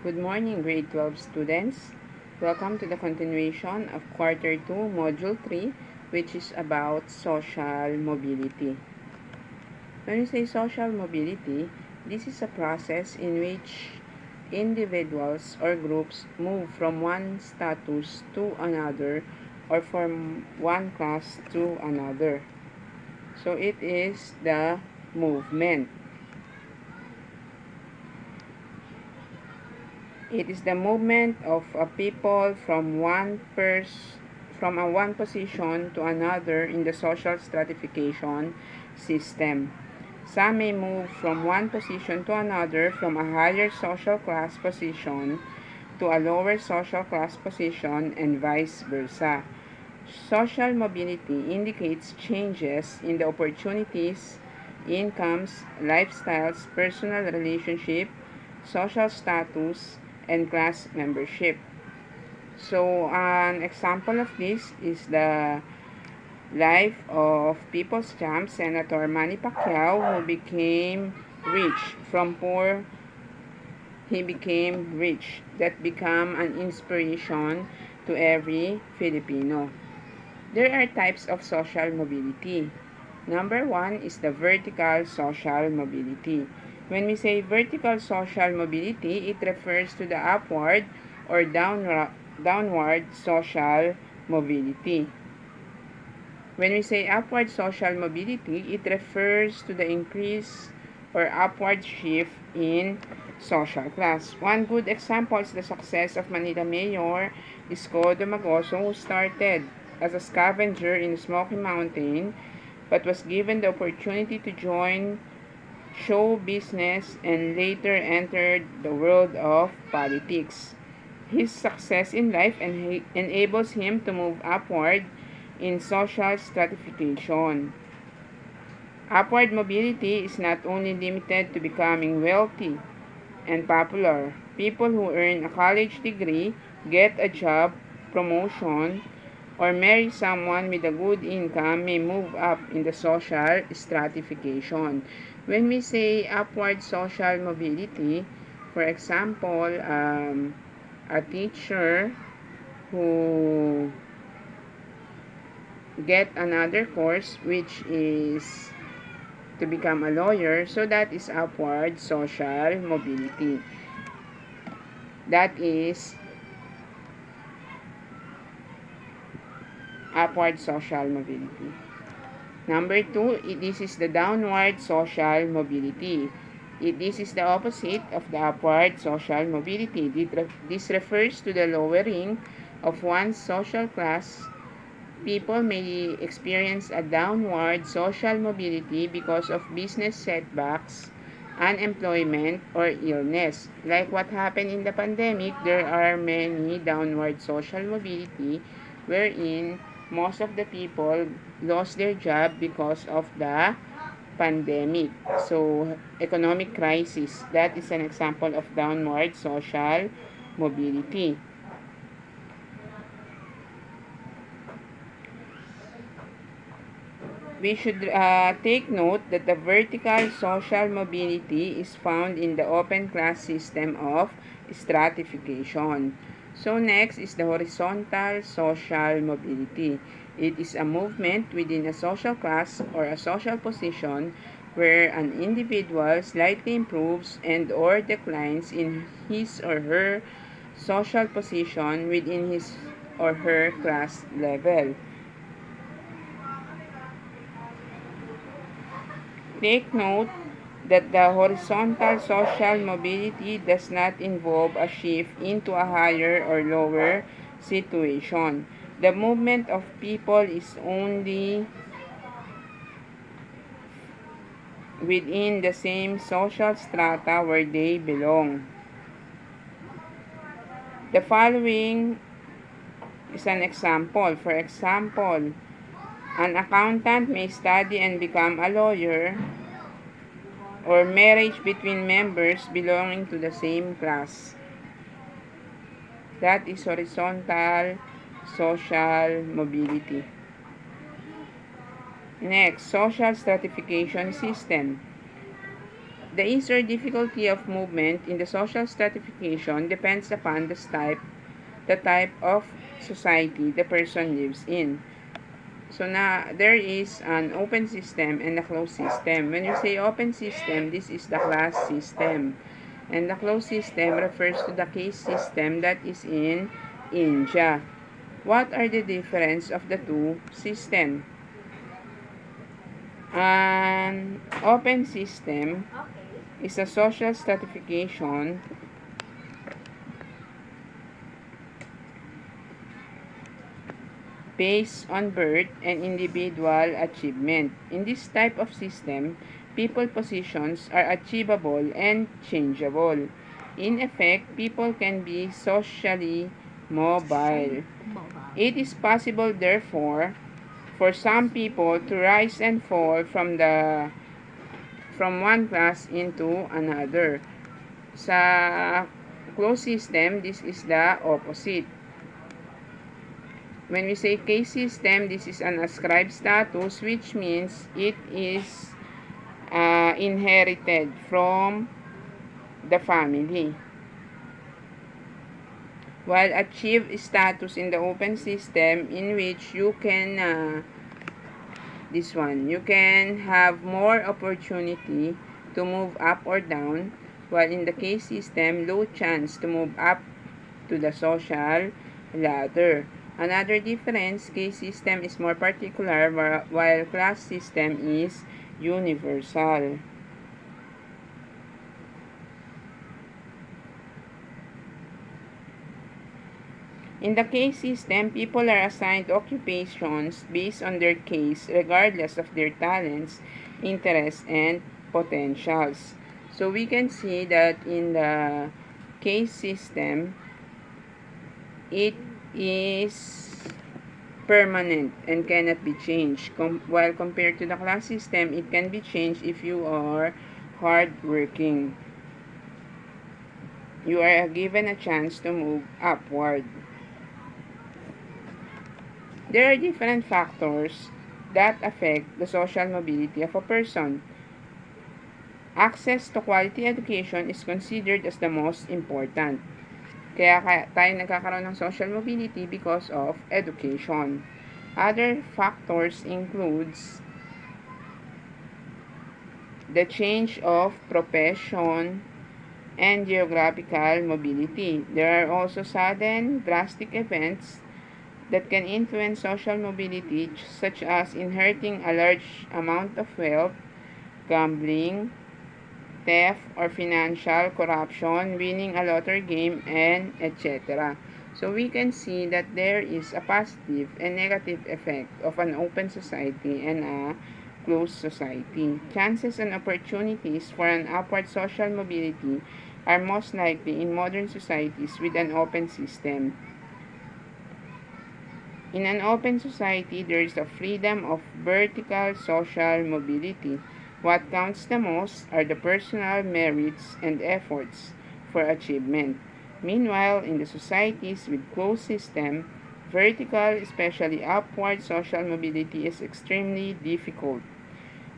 Good morning, grade 12 students. Welcome to the continuation of Quarter 2, Module 3, which is about social mobility. When we say social mobility, this is a process in which individuals or groups move from one status to another or from one class to another. So it is the movement. It is the movement of a people from one position to another in the social stratification system. Some may move from one position to another from a higher social class position to a lower social class position and vice versa. Social mobility indicates changes in the opportunities, incomes, lifestyles, personal relationship, social status, and class membership. So, an example of this is the life of People's Champ Senator Manny Pacquiao, who became rich. From poor, he became rich. That became an inspiration to every Filipino. There are types of social mobility. Number one is the vertical social mobility. When we say vertical social mobility, it refers to the upward or downward social mobility. When we say upward social mobility, it refers to the increase or upward shift in social class. One good example is the success of Manila Mayor Isko Dumagoso, who started as a scavenger in Smoky Mountain but was given the opportunity to join show business and later entered the world of politics. His success in life enables him to move upward in social stratification. Upward mobility is not only limited to becoming wealthy and popular. People who earn a college degree, get a job, promotion, or marry someone with a good income may move up in the social stratification. When we say upward social mobility, for example, a teacher who get another course which is to become a lawyer, so that is upward social mobility. That is upward social mobility. Number two, this is the downward social mobility. This is the opposite of the upward social mobility. This refers to the lowering of one's social class. People may experience a downward social mobility because of business setbacks, unemployment, or illness. Like what happened in the pandemic, there are many downward social mobility wherein most of the people lost their job because of the pandemic. So, economic crisis, that is an example of downward social mobility. We should take note that the vertical social mobility is found in the open class system of stratification. So next is the horizontal social mobility. It is a movement within a social class or a social position where an individual slightly improves and or declines in his or her social position within his or her class level. Take note that the horizontal social mobility does not involve a shift into a higher or lower situation. The movement of people is only within the same social strata where they belong. The following is an example. For example, an accountant may study and become a lawyer, or marriage between members belonging to the same class. That is horizontal social mobility. Next, social stratification system. The ease or difficulty of movement in the social stratification depends upon the type of society the person lives in. So now there is an open system and a closed system. When you say open system, this is the class system. And the closed system refers to the case system that is in India. What are the difference of the two systems? An open system is a social stratification based on birth and individual achievement. In this type of system, people positions are achievable and changeable. In effect, people can be socially mobile. It is possible, therefore, for some people to rise and fall from one class into another. Sa closed system, this is the opposite. When we say case system, this is an ascribed status, which means it is inherited from the family. While achieved status in the open system, in which you can you can have more opportunity to move up or down, while in the case system, low chance to move up to the social ladder. Another difference, case system is more particular while class system is universal. In the case system, people are assigned occupations based on their case regardless of their talents, interests, and potentials. So we can see that in the case system, it is permanent and cannot be changed. While compared to the class system, it can be changed if you are hardworking. You are given a chance to move upward. There are different factors that affect the social mobility of a person. Access to quality education is considered as the most important. Kaya tayo nagkakaroon ng social mobility because of education. Other factors includes the change of profession and geographical mobility. There are also sudden, drastic events that can influence social mobility, such as inheriting a large amount of wealth, gambling, theft or financial corruption, winning a lottery game, and etc. So we can see that there is a positive and negative effect of an open society and a closed society. Chances and opportunities for an upward social mobility are most likely in modern societies with an open system. In an open society, there is a freedom of vertical social mobility. What counts the most are the personal merits and efforts for achievement. Meanwhile, in the societies with closed system, vertical, especially upward social mobility is extremely difficult.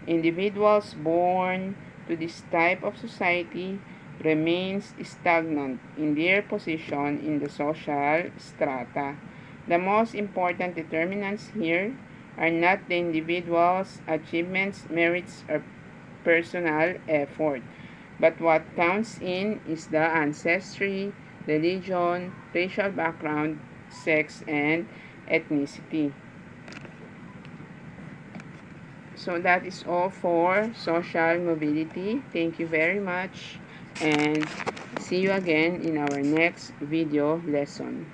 Individuals born to this type of society remains stagnant in their position in the social strata. The most important determinants here are not the individual's achievements, merits, or personal effort, but what counts in is the ancestry, religion, racial background, sex, and ethnicity. So that is all for social mobility. Thank you very much and see you again in our next video lesson.